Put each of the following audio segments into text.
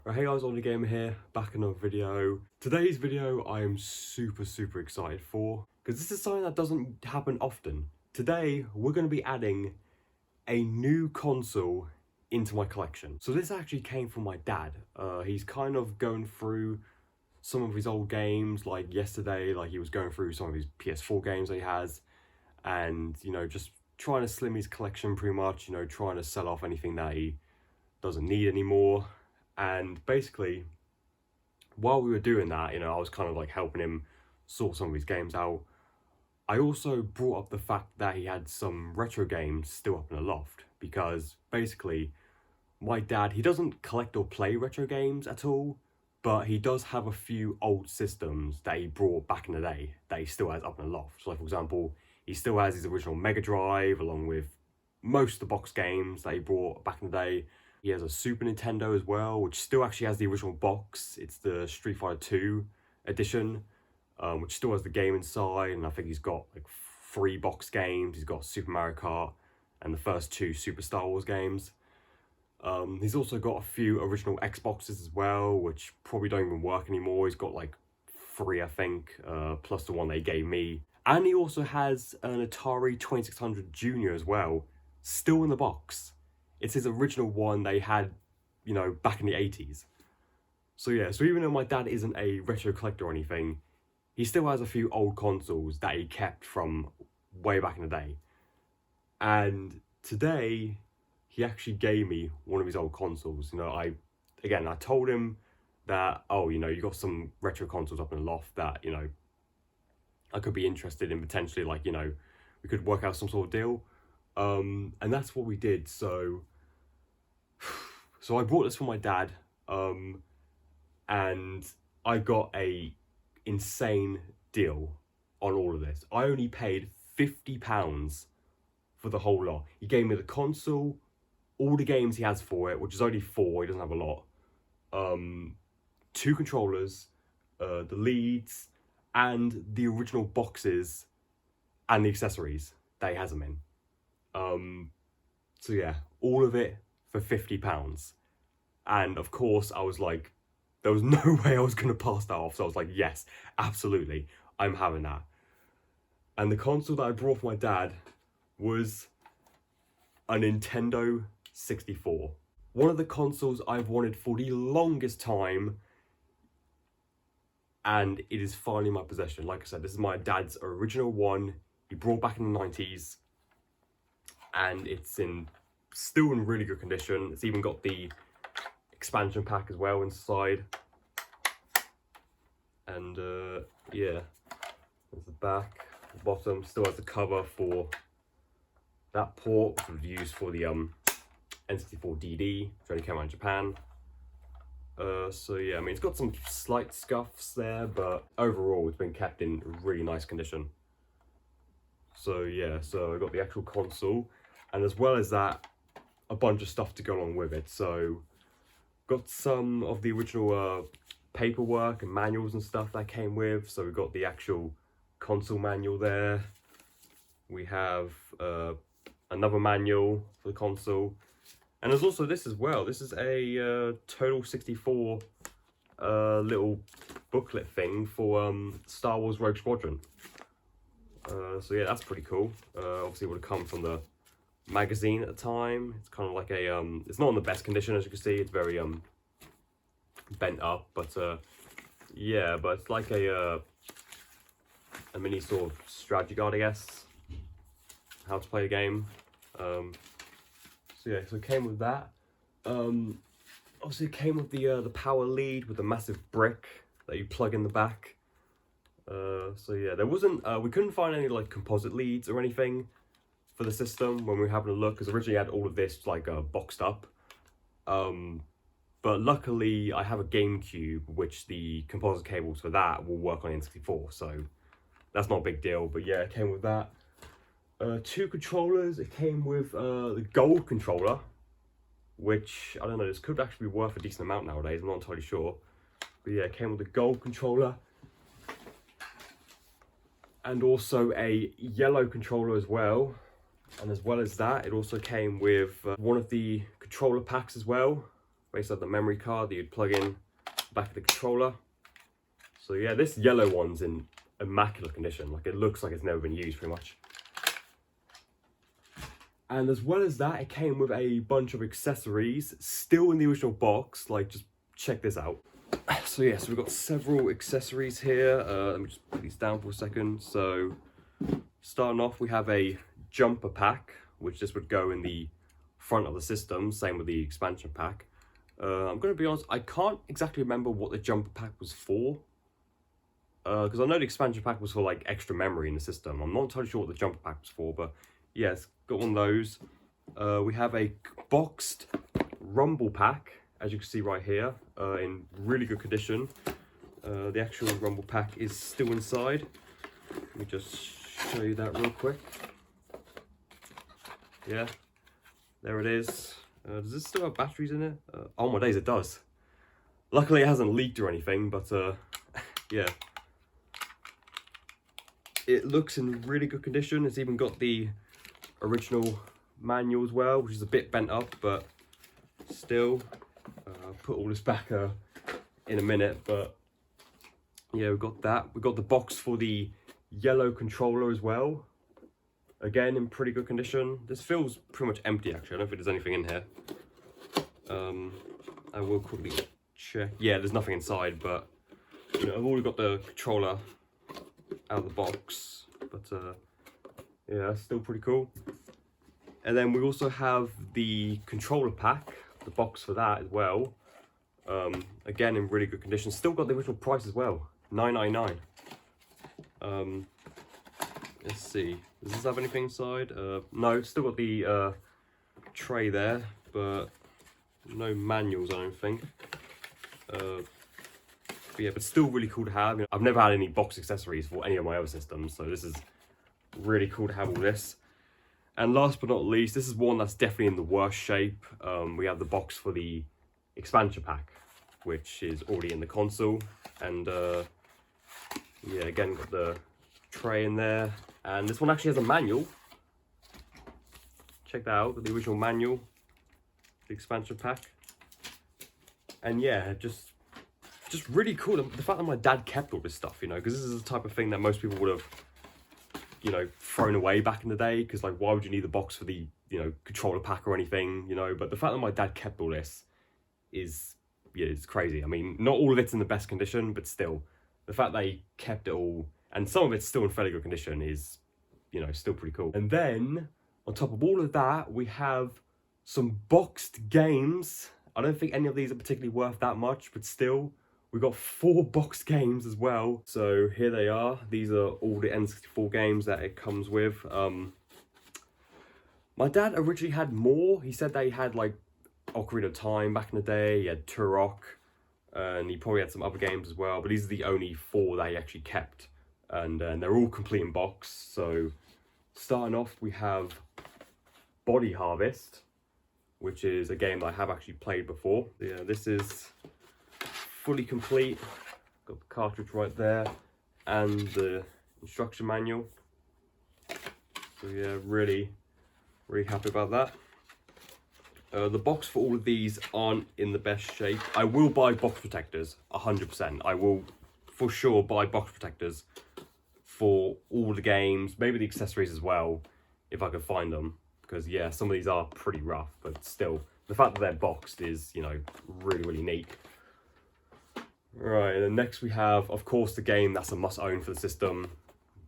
Right, hey guys, Ollie Gamer here, back in another video. Today's video I am super excited for, because this is something that doesn't happen often. Today, we're going to be adding a new console into my collection. So this actually came from my dad. He's kind of going through some of his old games, like yesterday, like he was going through some of his PS4 games that he has, and, just trying to slim his collection pretty much, trying to sell off anything that he doesn't need anymore. And basically, while we were doing that, I was kind of like helping him sort some of his games out. I also brought up the fact that he had some retro games still up in the loft, because basically my dad, he doesn't collect or play retro games at all, but he does have a few old systems that he brought back in the day that he still has up in the loft. So like, for example, he still has his original Mega Drive along with most of the box games that he brought back in the day. He has a Super Nintendo as well, which still actually has the original box. It's the Street Fighter 2 edition, which still has the game inside. And I think he's got like 3 box games. He's got Super Mario Kart and the first 2 Super Star Wars games. He's also got a few original Xboxes as well, which probably don't even work anymore. He's got like 3, I think, plus the one they gave me. And he also has an Atari 2600 Junior as well, still in the box. It's his original one they had, back in the 80s. So yeah, so even though my dad isn't a retro collector or anything, he still has a few old consoles that he kept from way back in the day. And today, he actually gave me one of his old consoles. I told him that, oh, you got some retro consoles up in the loft that, I could be interested in potentially, like, we could work out some sort of deal. And that's what we did. So I bought this for my dad, and I got a insane deal on all of this. I only paid £50 for the whole lot. He gave me the console, all the games he has for it, which is only 4, he doesn't have a lot, 2 controllers, the leads, and the original boxes and the accessories that he has them in. So yeah, all of it for £50. And of course, I was like, there was no way I was going to pass that off. So I was like, yes, absolutely, I'm having that. And the console that I brought for my dad was a Nintendo 64. One of the consoles I've wanted for the longest time, and it is finally in my possession. Like I said, this is my dad's original one. He brought back in the 90s, and it's still in really good condition. It's even got the expansion pack as well inside. And yeah, there's the back, the bottom still has the cover for that port, which was used for the N64DD, which only came out in Japan. So yeah, I mean, it's got some slight scuffs there, but overall it's been kept in really nice condition. So yeah, so I got the actual console, and as well as that, a bunch of stuff to go along with it. So got some of the original paperwork and manuals and stuff that came with. So we've got the actual console manual there. We have another manual for the console, and there's also this as well. This is a Total 64 little booklet thing for Star Wars Rogue Squadron. So yeah, that's pretty cool. Obviously it would have come from the magazine at the time. It's kind of like a it's not in the best condition, as you can see. It's very bent up, but yeah, but it's like a mini sort of strategy guide, I guess, how to play the game. So yeah, so it came with that. Obviously it came with the power lead with the massive brick that you plug in the back. So yeah, there wasn't we couldn't find any like composite leads or anything for the system when we were having a look, because originally I had all of this like boxed up. But luckily I have a GameCube, which the composite cables for that will work on N64, so that's not a big deal. But yeah, it came with that. 2 controllers. It came with the gold controller, which, I don't know, this could actually be worth a decent amount nowadays, I'm not entirely sure. But yeah, it came with the gold controller. And also a yellow controller as well. And as well as that, it also came with one of the controller packs as well, basically the memory card that you'd plug in back of the controller. So yeah, this yellow one's in immaculate condition. Like, it looks like it's never been used pretty much. And as well as that, it came with a bunch of accessories still in the original box. Like, just check this out. So yeah, so we've got several accessories here. Let me just put these down for a second. So starting off, we have a jumper pack, which this would go in the front of the system. Same with the expansion pack. I'm going to be honest, I can't exactly remember what the jumper pack was for. Because I know the expansion pack was for like extra memory in the system. I'm not entirely sure what the jumper pack was for, but yes, got one of those. We have a boxed rumble pack, as you can see right here, in really good condition. The actual rumble pack is still inside. Let me just show you that real quick. Yeah, there it is. Does this still have batteries in it? Oh my days, it does. Luckily it hasn't leaked or anything, but yeah. It looks in really good condition. It's even got the original manual as well, which is a bit bent up, but still. I'll put all this back in a minute, but yeah, we've got that. We've got the box for the yellow controller as well. Again, in pretty good condition. This feels pretty much empty, actually. I don't think there's anything in here. I will quickly check. Yeah, there's nothing inside, but you know, I've already got the controller out of the box. But yeah, that's still pretty cool. And then we also have the controller pack, the box for that as well. Again, in really good condition. Still got the original price as well, $9.99. Let's see. Does this have anything inside? No, still got the tray there, but no manuals, I don't think. But yeah, but still really cool to have. You know, I've never had any box accessories for any of my other systems, so this is really cool to have all this. And last but not least, this is one that's definitely in the worst shape. We have the box for the expansion pack, which is already in the console. And yeah, again, got the tray in there. And this one actually has a manual. Check that out, the original manual, the expansion pack. And yeah, just really cool. The fact that my dad kept all this stuff, you know, because this is the type of thing that most people would have, you know, thrown away back in the day. Because like, why would you need the box for the, you know, controller pack or anything, you know? But the fact that my dad kept all this is, yeah, it's crazy. I mean, not all of it's in the best condition, but still, the fact that he kept it all, and some of it's still in fairly good condition, is, you know, still pretty cool. And then on top of all of that, we have some boxed games. I don't think any of these are particularly worth that much, but still, we got 4 boxed games as well. So here they are. These are all the N64 games that it comes with. My dad originally had more. He said that he had like Ocarina of Time back in the day. He had Turok, and he probably had some other games as well. But these are the only 4 that he actually kept, and they're all complete in box. So starting off, we have Body Harvest, which is a game that I have actually played before. Yeah, this is fully complete. Got the cartridge right there and the instruction manual. So yeah, really happy about that. The box for all of these aren't in the best shape. I will buy box protectors, 100%. I will for sure buy box protectors for all the games, maybe the accessories as well, if I could find them. Because yeah, some of these are pretty rough, but still, the fact that they're boxed is, you know, really neat. Right, and then next we have, of course, the game that's a must-own for the system,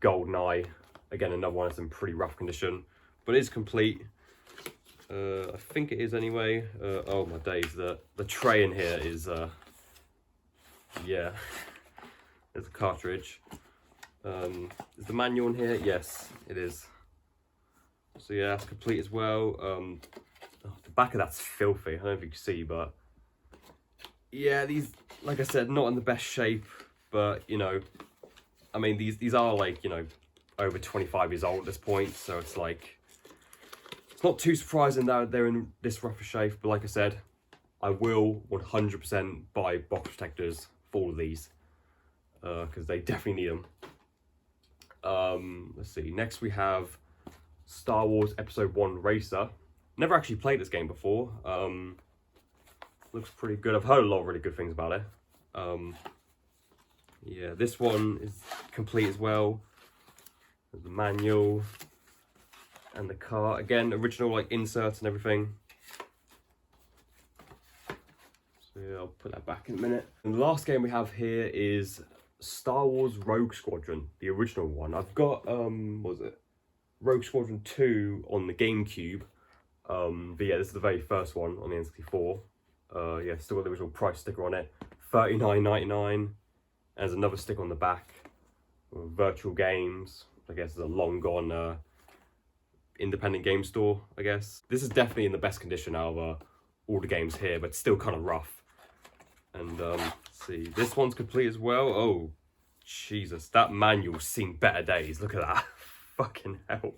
GoldenEye. Again, another one that's in pretty rough condition, but it is complete. I think it is anyway. Oh my days, the tray in here is, yeah, there's a cartridge. Is the manual in here? Yes, it is. So yeah, that's complete as well. Oh, the back of that's filthy. I don't know if you can see, but yeah, these, like I said, not in the best shape. But you know, I mean, these are like, you know, over 25 years old at this point, so it's like, it's not too surprising that they're in this rough a shape. But like I said, I will 100% buy box protectors for all of these, because they definitely need them. Let's see. Next we have Star Wars Episode 1 Racer. Never actually played this game before. looks pretty good. I've heard a lot of really good things about it. Yeah, this one is complete as well. There's the manual and the cart. Again, original like inserts and everything. So yeah, I'll put that back in a minute. And the last game we have here is Star Wars Rogue Squadron, the original one. I've got, what was it? Rogue Squadron 2 on the GameCube. But yeah, this is the very first one on the N64. Yeah, still got the original price sticker on it. $39.99. There's another sticker on the back. Virtual Games. I guess is a long gone independent game store, I guess. This is definitely in the best condition out of all the games here, but still kind of rough. And let's see, this one's complete as well. Oh, Jesus, that manual's seen better days. Look at that. Fucking hell.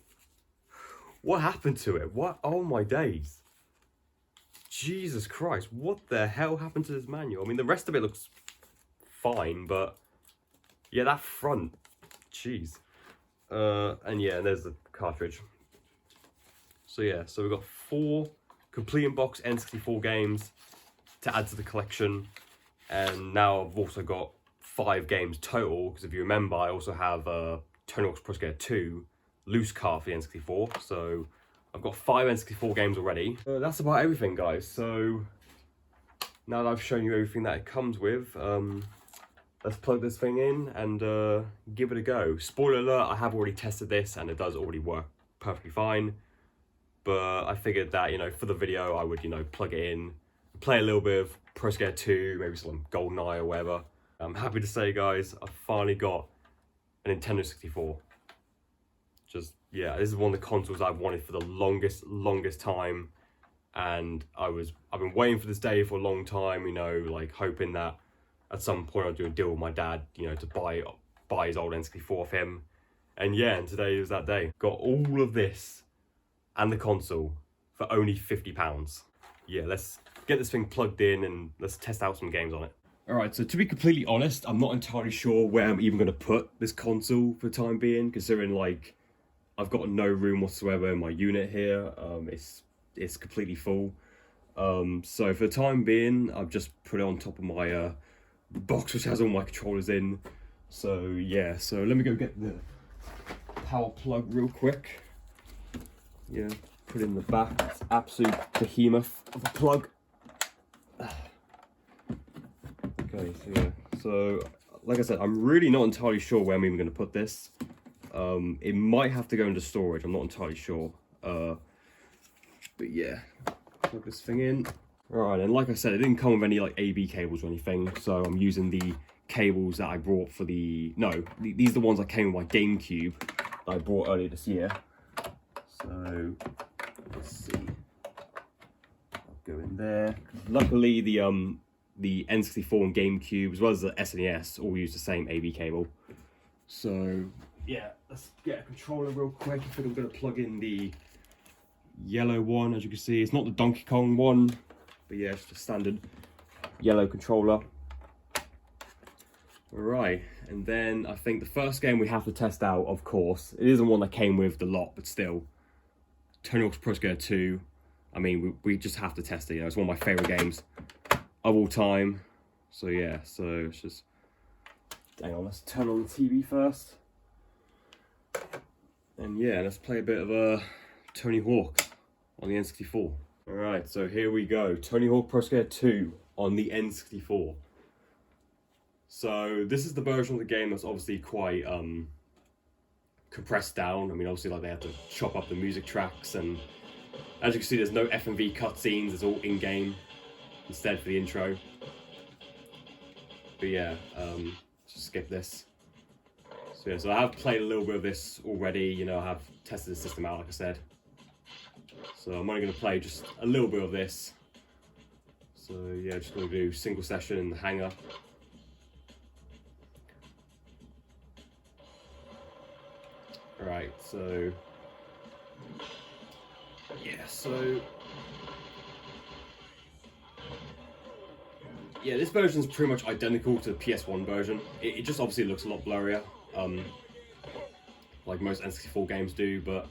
What happened to it? What? Oh my days. Jesus Christ, what the hell happened to this manual? I mean, the rest of it looks fine, but yeah, that front, jeez. And yeah, there's the cartridge. So yeah, so we've got 4 complete in box N64 games to add to the collection, and now I've also got 5 games total, because if you remember, I also have Tony Hawk's Pro Skater 2 loose cart for the N64, so I've got 5 N64 games already. That's about everything, guys. So now that I've shown you everything that it comes with, let's plug this thing in and give it a go. Spoiler alert, I have already tested this and it does already work perfectly fine. But I figured that, you know, for the video, I would, you know, plug it in, play a little bit of Pro Skater 2, maybe some GoldenEye or whatever. I'm happy to say, guys, I've finally got a Nintendo 64. Just, yeah, this is one of the consoles I've wanted for the longest time. And I've been waiting for this day for a long time, you know, like hoping that at some point I'll do a deal with my dad, you know, to buy his old N64 off him. And yeah, and today was that day. Got all of this and the console for only £50. Yeah, let's get this thing plugged in and let's test out some games on it. Alright, so to be completely honest, I'm not entirely sure where I'm even going to put this console for the time being, considering like I've got no room whatsoever in my unit here. It's completely full. So for the time being, I've just put it on top of my box which has all my controllers in. So yeah, so let me go get the power plug real quick. Yeah, put it in the back. It's absolute behemoth of a plug. Okay, so yeah, so like I said, I'm really not entirely sure where I'm even going to put this. It might have to go into storage, I'm not entirely sure. But yeah, plug this thing in. Alright, and like I said, it didn't come with any like AB cables or anything, so I'm using the cables that I brought for the... No, these are the ones that came with my GameCube that I brought earlier this year. So, let's see. I'll go in there. Luckily, the N64 and GameCube, as well as the SNES, all use the same AB cable. So, yeah, let's get a controller real quick. I think I'm going to plug in the yellow one. As you can see, it's not the Donkey Kong one, but yeah, it's just a standard yellow controller. Alright, and then I think the first game we have to test out, of course, it isn't one that came with the lot, but still, Tony Hawk's Pro Skater 2. I mean, we just have to test it, you know, it's one of my favourite games of all time. So yeah, so it's just... Hang on, let's turn on the TV first. And yeah, let's play a bit of Tony Hawk on the N64. Alright, so here we go. Tony Hawk Pro Skater 2 on the N64. So this is the version of the game that's obviously quite compressed down. I mean, obviously, like, they had to chop up the music tracks, and as you can see, there's no FMV cutscenes. It's all in-game instead for the intro. But yeah, just skip this. So yeah, so I have played a little bit of this already. You know, I have tested the system out, like I said. So I'm only going to play just a little bit of this. So yeah, just going to do single session in the hangar. Right, so yeah, this version is pretty much identical to the PS1 version. It just obviously looks a lot blurrier, like most N64 games do, but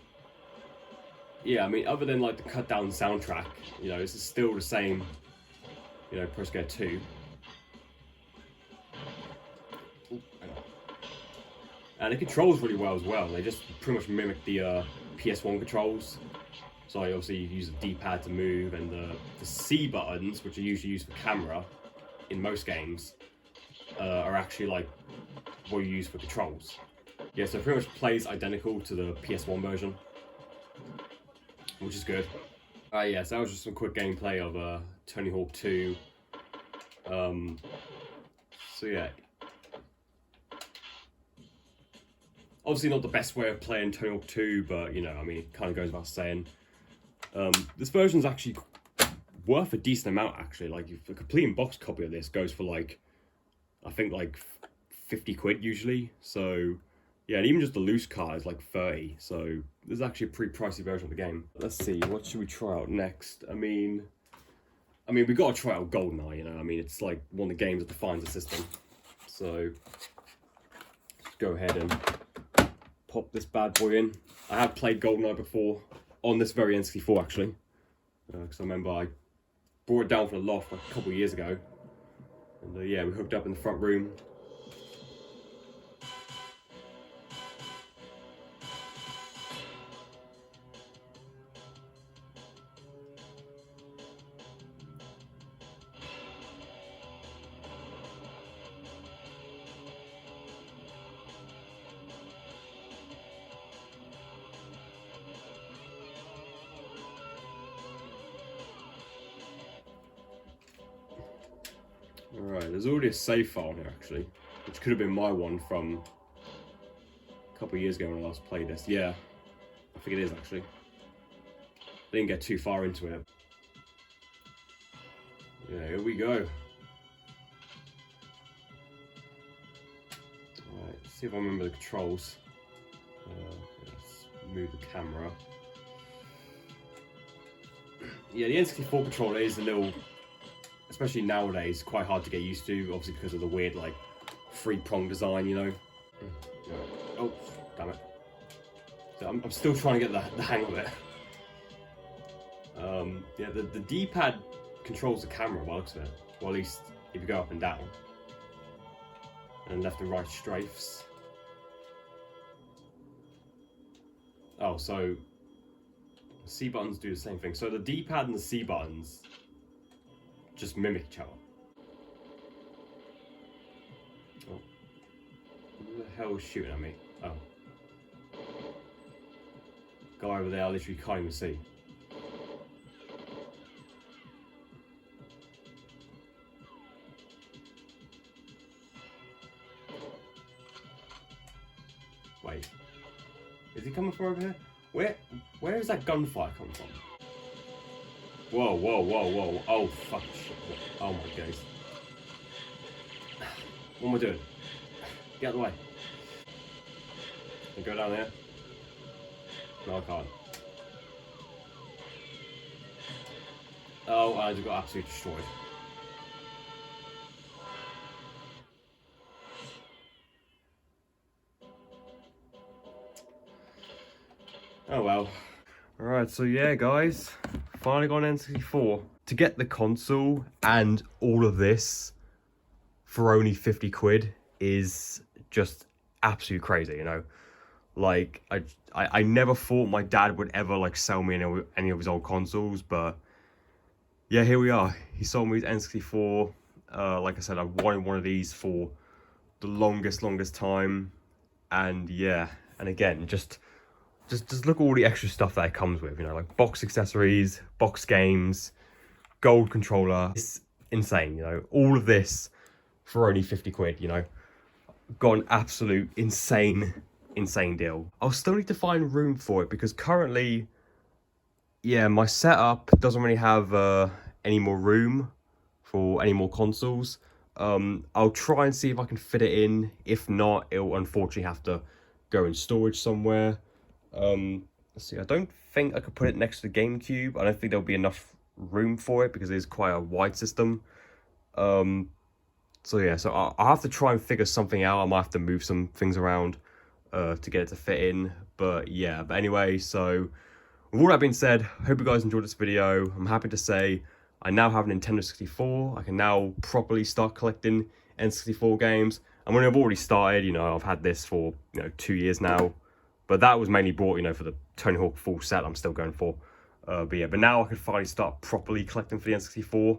yeah, I mean, other than like the cut down soundtrack, you know, this is still the same you know, Pro Skater 2. Ooh, hang on. And it controls really well as well. They just pretty much mimic the PS1 controls. So obviously you use the D-pad to move, and the C buttons, which are usually used for camera in most games, are actually like what you use for controls. Yeah, so it pretty much plays identical to the PS1 version, which is good. Yeah, so that was just some quick gameplay of Tony Hawk 2. So yeah. Obviously not the best way of playing Tony Hawk 2, but you know, I mean, it kind of goes without saying. This version's actually worth a decent amount, actually. Like, a complete in-box copy of this goes for like, I think like 50 quid usually. So yeah, and even just the loose card is like 30. So this is actually a pretty pricey version of the game. Let's see, what should we try out next? I mean, we gotta try out GoldenEye, you know. I mean, it's like one of the games that defines the system. So let's go ahead and pop this bad boy in. I have played GoldenEye before on this very N64 actually, because I remember I brought it down from the loft like a couple of years ago, and yeah, we hooked up in the front room. Alright, there's already a save file here actually, which could have been my one from a couple of years ago when I last played this. Yeah, I think it is actually. I didn't get too far into it. Yeah, here we go. Alright, let's see if I remember the controls. Let's move the camera. Yeah, the N64 controller is a little, especially nowadays, quite hard to get used to, obviously because of the weird, like, three-prong design, you know. Oh, damn it. So I'm still trying to get the hang of it. Yeah, the D-pad controls the camera by the looks of it. Well, at least if you go up and down. And left and right strafes. Oh, so the C buttons do the same thing. So the D-pad and the C buttons just mimic each other. Oh. Who the hell is shooting at me? Oh. Guy over there I literally can't even see. Wait. Is he coming from over here? Where is that gunfire coming from? Whoa, whoa, whoa, whoa. Oh, fuck. Oh my days. What am I doing? Get out of the way. Can I go down there? No, I can't. Oh, I just got absolutely destroyed. Oh well. Alright, so yeah guys, finally got an N64. To get the console and all of this for only 50 quid is just absolutely crazy, you know. Like, I never thought my dad would ever like sell me any of his old consoles, but yeah, here we are. He sold me his N64. Like I said, I wanted one of these for the longest time, and yeah, and again, just look at all the extra stuff that it comes with, you know, like box accessories, box games, gold controller. It's insane, you know, all of this for only 50 quid, you know. Got an absolute insane deal. I'll still need to find room for it because currently, yeah, my setup doesn't really have any more room for any more consoles. I'll try and see if I can fit it in. If not, it'll unfortunately have to go in storage somewhere. Let's see, I don't think I could put it next to the GameCube. I don't think there'll be enough room for it because it is quite a wide system. So yeah, so I'll have to try and figure something out. I might have to move some things around to get it to fit in. But yeah, but anyway, so with all that being said, hope you guys enjoyed this video. I'm happy to say I now have a Nintendo 64. I can now properly start collecting N64 games. I mean, I've already started, you know, I've had this for, 2 years now. But that was mainly bought, for the Tony Hawk full set I'm still going for. But yeah, but now I can finally start properly collecting for the N64.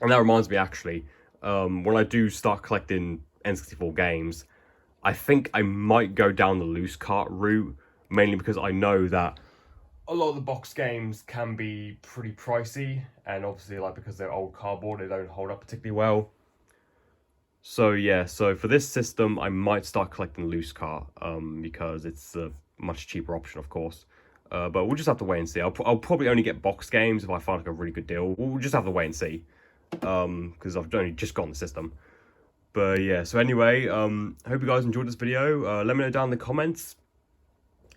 And that reminds me, actually, when I do start collecting N64 games, I think I might go down the loose cart route, mainly because I know that a lot of the box games can be pretty pricey, and obviously, like, because they're old cardboard, they don't hold up particularly well. So yeah, so for this system, I might start collecting loose cart, because it's a much cheaper option, of course. But we'll just have to wait and see. I'll probably only get box games if I find like a really good deal. We'll just have to wait and see, because I've only just got on the system. But yeah, so anyway, hope you guys enjoyed this video. Let me know down in the comments,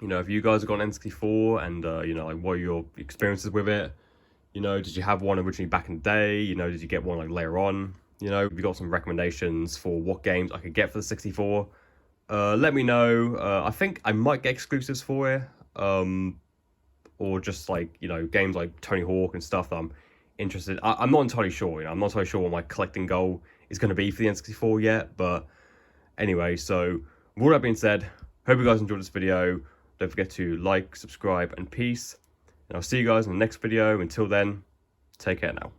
if you guys have got an N64 and, like, what are your experiences with it? Did you have one originally back in the day? Did you get one, like, later on? Have you got some recommendations for what games I could get for the 64? Let me know. I think I might get exclusives for it. Or just, like, games like Tony Hawk and stuff that I'm interested. I'm not entirely sure, I'm not entirely sure what my collecting goal is going to be for the N64 yet. But anyway, so with all that being said, hope you guys enjoyed this video. Don't forget to like, subscribe, and peace. And I'll see you guys in the next video. Until then, take care now.